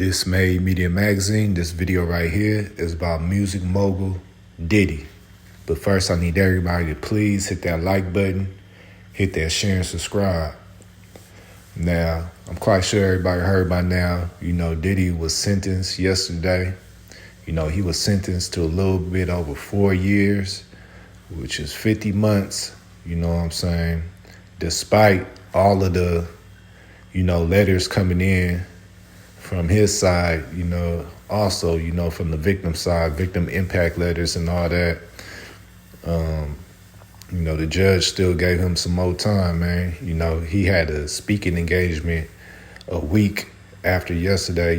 This Made Media Magazine. This video right here is about music mogul Diddy. But first, I need everybody to please hit that like button, hit that share and subscribe. Now, I'm quite sure everybody heard by now, Diddy was sentenced yesterday. He was sentenced to a little bit over 4 years, which is 50 months, you know what I'm saying? Despite all of the, letters coming in from his side, also, from the victim side, victim impact letters and all that. The judge still gave him some more time, man. He had a speaking engagement a week after yesterday,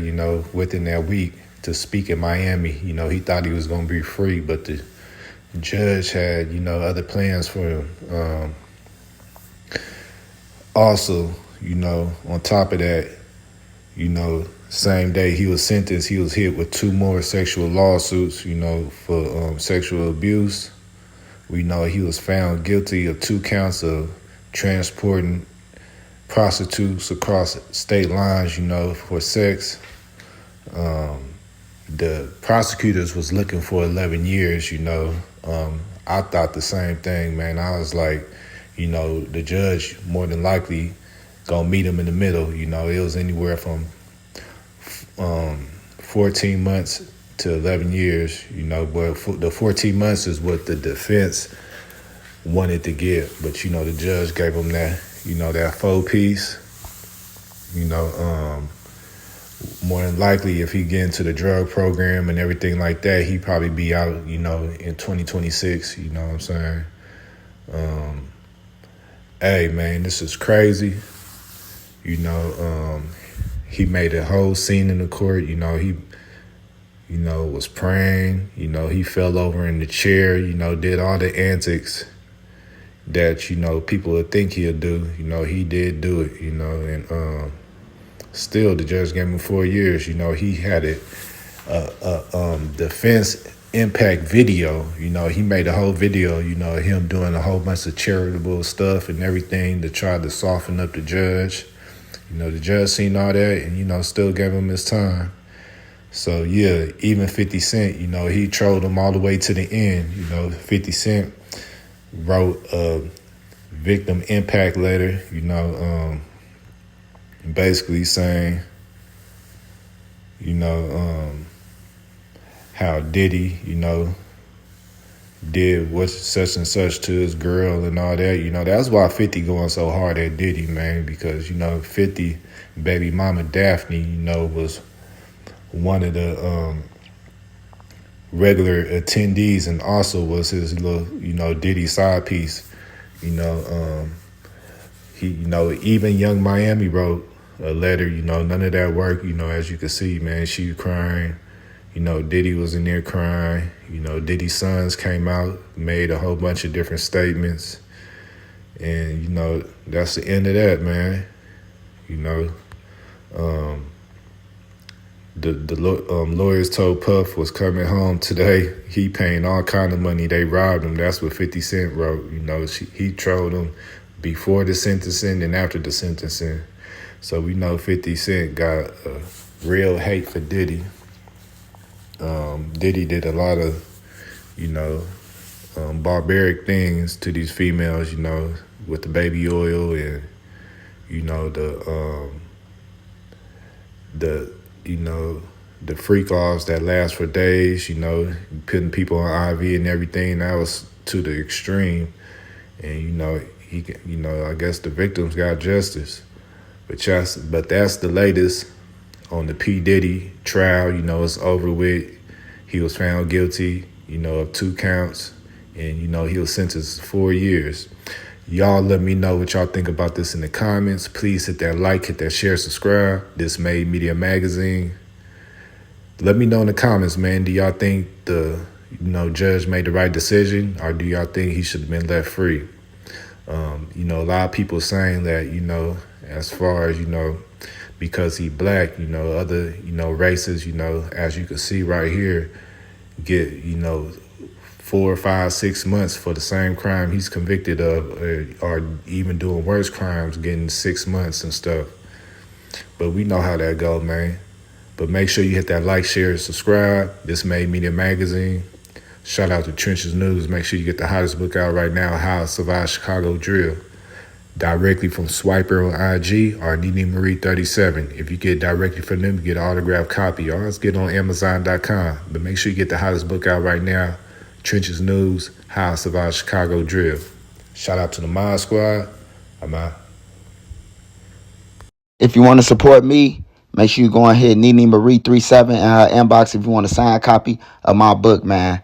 within that week to speak in Miami. He thought he was going to be free, but the judge had, other plans for him. Also, on top of that, same day he was sentenced, he was hit with 2 more sexual lawsuits, for sexual abuse. We know he was found guilty of 2 counts of transporting prostitutes across state lines, for sex. The prosecutors was looking for 11 years, I thought the same thing, man. I was like, the judge more than likely gonna meet him in the middle. It was anywhere from 14 months to 11 years, but the 14 months is what the defense wanted to get. But, the judge gave him that, that 4-piece. More than likely, if he get into the drug program and everything like that, he'd probably be out, in 2026, you know what I'm saying? Hey, man, this is crazy. He made a whole scene in the court. He was praying. He fell over in the chair, did all the antics that, people would think he'll do. He did do it, and still the judge gave him 4 years. He had a defense impact video. He made a whole video, him doing a whole bunch of charitable stuff and everything to try to soften up the judge. The judge seen all that and, still gave him his time. So, yeah, even 50 Cent, he trolled him all the way to the end. 50 Cent wrote a victim impact letter, basically saying, how Diddy, did what such and such to his girl and all that. That's why 50 going so hard at Diddy, man, because, 50 baby mama Daphne, was one of the regular attendees and also was his little, Diddy side piece. He, even Young Miami wrote a letter, none of that work, as you can see, man, she was crying. Diddy was in there crying. Diddy's sons came out, made a whole bunch of different statements. And, that's the end of that, man. The lawyers told Puff was coming home today. He paying all kind of money. They robbed him. That's what 50 Cent wrote. He trolled him before the sentencing and after the sentencing. So we know 50 Cent got a real hate for Diddy. Diddy did a lot of, barbaric things to these females, with the baby oil and, the freak offs that last for days, putting people on IV and everything. That was to the extreme. And, I guess the victims got justice. But that's the latest on the P. Diddy trial. It's over with. He was found guilty, of 2 counts. And, he was sentenced to 4 years. Y'all let me know what y'all think about this in the comments. Please hit that like, hit that share, subscribe. This Made Media Magazine. Let me know in the comments, man. Do y'all think the, judge made the right decision? Or do y'all think he should have been left free? A lot of people saying that, as far as, because he black, other, races, as you can see right here, get, 4, 5, 6 months for the same crime he's convicted of, or even doing worse crimes, getting 6 months and stuff. But we know how that go, man. But make sure you hit that like, share, and subscribe. This Made Media Magazine. Shout out to Trenches News. Make sure you get the hottest book out right now, How I Survived Chicago Drill. Directly from Swiper on IG or Nene Marie 37. If you get directly from them, you get an autographed copy. Or else get on Amazon.com. But make sure you get the hottest book out right now, Trenches News, How I Survived Chicago Drill. Shout out to the Mod Squad. I'm out. If you want to support me, make sure you go ahead, Nene Marie 37 in her inbox if you want a signed copy of my book, man.